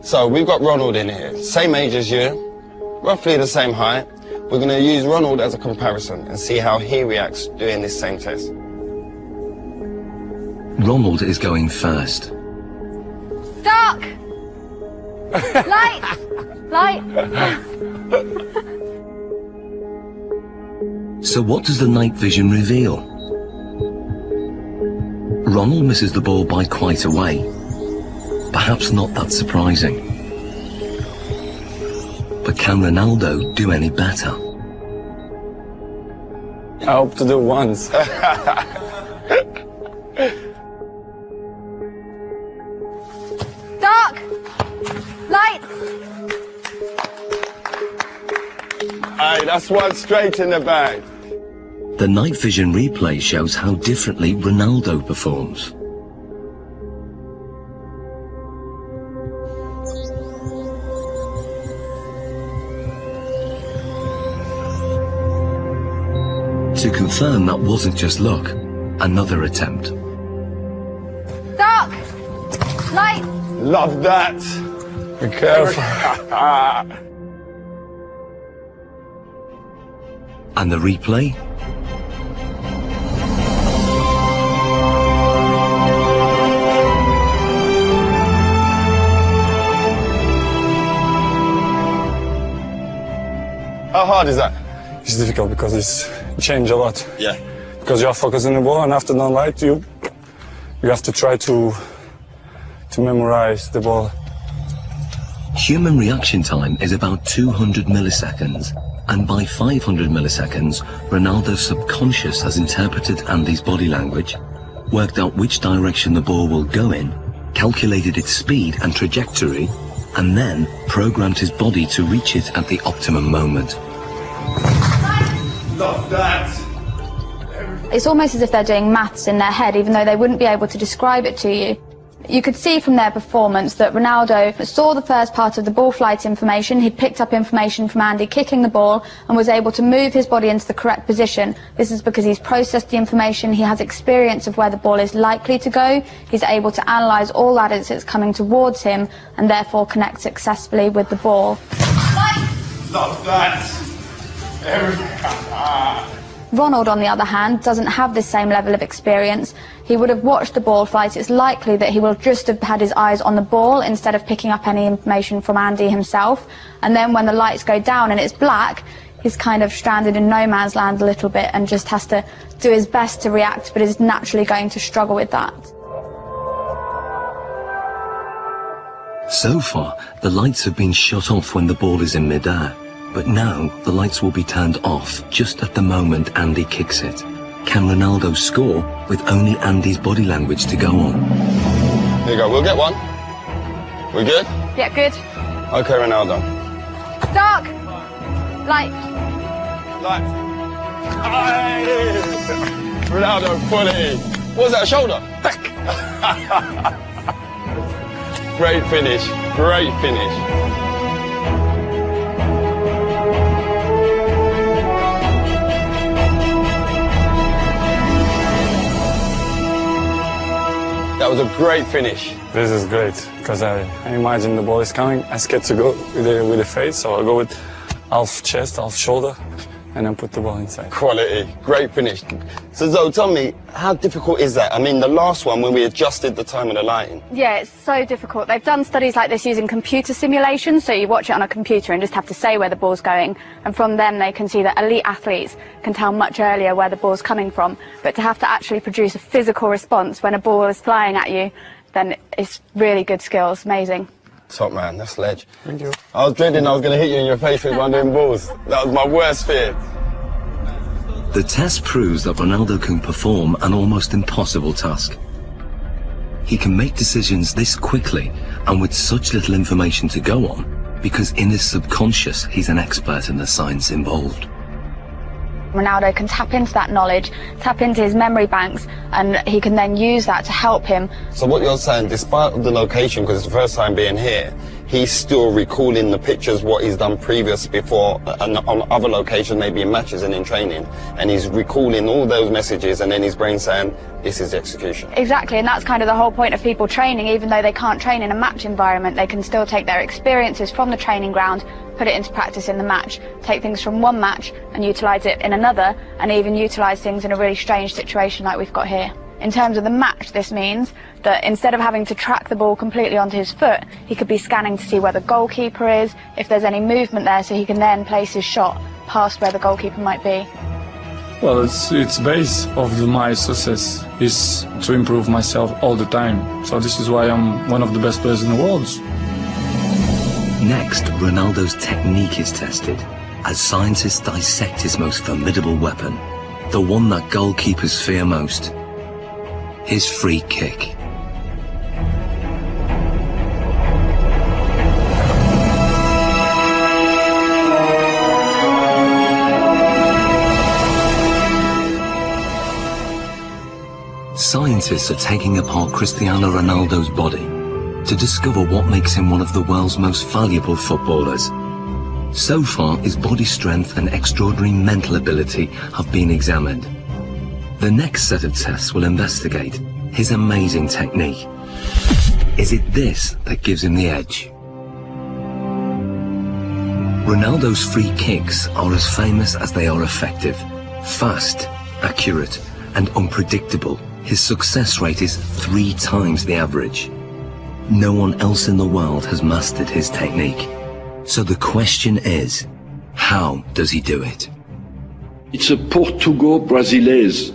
So we've got Ronald in here, same age as you, roughly the same height. We're going to use Ronald as a comparison and see how he reacts doing this same test. Ronald is going first. Dark! Light! Light! So what does the night vision reveal? Ronald misses the ball by quite a way. Perhaps not that surprising. But can Ronaldo do any better? I hope to do once. Dark! Light! Aye, that's one straight in the bag. The night vision replay shows how differently Ronaldo performs. To confirm that wasn't just luck, another attempt. Dark! Light! Love that. Be careful. And the replay? How hard is that? It's difficult because it's changed a lot. Yeah. Because you are focusing the ball, and after the light, you have to try to memorize the ball. Human reaction time is about 200 milliseconds, and by 500 milliseconds, Ronaldo's subconscious has interpreted Andy's body language, worked out which direction the ball will go in, calculated its speed and trajectory, and then programmed his body to reach it at the optimum moment. Love that. It's almost as if they're doing maths in their head, even though they wouldn't be able to describe it to you. You could see from their performance that Ronaldo saw the first part of the ball flight information. He'd picked up information from Andy kicking the ball and was able to move his body into the correct position. This is because he's processed the information, he has experience of where the ball is likely to go, he's able to analyse all that as it's coming towards him and therefore connect successfully with the ball. Love that. Ronald, on the other hand, doesn't have this same level of experience. He would have watched the ball flight. It's likely that he will just have had his eyes on the ball instead of picking up any information from Andy himself. And then when the lights go down and it's black, he's kind of stranded in no man's land a little bit and just has to do his best to react, but is naturally going to struggle with that. So far, the lights have been shut off when the ball is in midair. But now, the lights will be turned off just at the moment Andy kicks it. Can Ronaldo score with only Andy's body language to go on? Here you go, we'll get one. We good? Yeah, good. Okay, Ronaldo. Dark! Light. Light. Aye. Ronaldo, fully. What was that, a shoulder? Great finish, great finish. That was a great finish. This is great because I imagine the ball is coming. I'm scared to go with the face, so I'll go with half chest, half shoulder, and then put the ball inside. Quality, great finish. So Zoe, tell me, how difficult is that? I mean, the last one when we adjusted the time of the lighting. Yeah, it's so difficult. They've done studies like this using computer simulations, so you watch it on a computer and just have to say where the ball's going, and from them they can see that elite athletes can tell much earlier where the ball's coming from. But to have to actually produce a physical response when a ball is flying at you, then it's really good skills, amazing. Top man, that's ledge. Thank you. I was dreading I was going to hit you in your face with one of them balls. That was my worst fear. The test proves that Ronaldo can perform an almost impossible task. He can make decisions this quickly and with such little information to go on because in his subconscious he's an expert in the science involved. Ronaldo can tap into that knowledge, tap into his memory banks, and he can then use that to help him. So what you're saying, despite the location, because it's the first time being here, he's still recalling the pictures, what he's done previous before, and on other locations, maybe in matches and in training, and he's recalling all those messages, and then his brain's saying, this is the execution. Exactly, and that's kind of the whole point of people training. Even though they can't train in a match environment, they can still take their experiences from the training ground, put it into practice in the match, take things from one match and utilise it in another, and even utilise things in a really strange situation like we've got here. In terms of the match, this means that instead of having to track the ball completely onto his foot, he could be scanning to see where the goalkeeper is, if there's any movement there, so he can then place his shot past where the goalkeeper might be. Well, it's base of my success is to improve myself all the time. So this is why I'm one of the best players in the world. Next, Ronaldo's technique is tested as scientists dissect his most formidable weapon, the one that goalkeepers fear most, his free kick. Scientists are taking apart Cristiano Ronaldo's body to discover what makes him one of the world's most valuable footballers. So far, his body strength and extraordinary mental ability have been examined. The next set of tests will investigate his amazing technique. Is it this that gives him the edge? Ronaldo's free kicks are as famous as they are effective, fast, accurate, and unpredictable. His success rate is 3 times the average. No one else in the world has mastered his technique. So the question is, how does he do it? It's a Portugal-Brazilese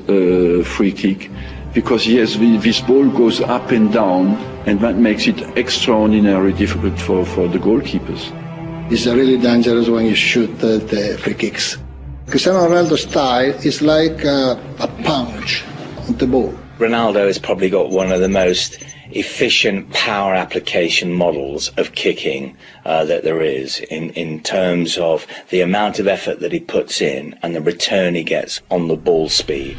free kick, because yes, this ball goes up and down, and that makes it extraordinarily difficult for the goalkeepers. It's really dangerous when you shoot the free kicks. Cristiano Ronaldo's style is like a punch on the ball. Ronaldo has probably got one of the most efficient power application models of kicking that there is in terms of the amount of effort that he puts in and the return he gets on the ball speed.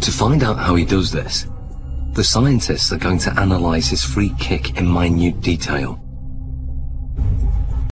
To find out how he does this, the scientists are going to analyse his free kick in minute detail.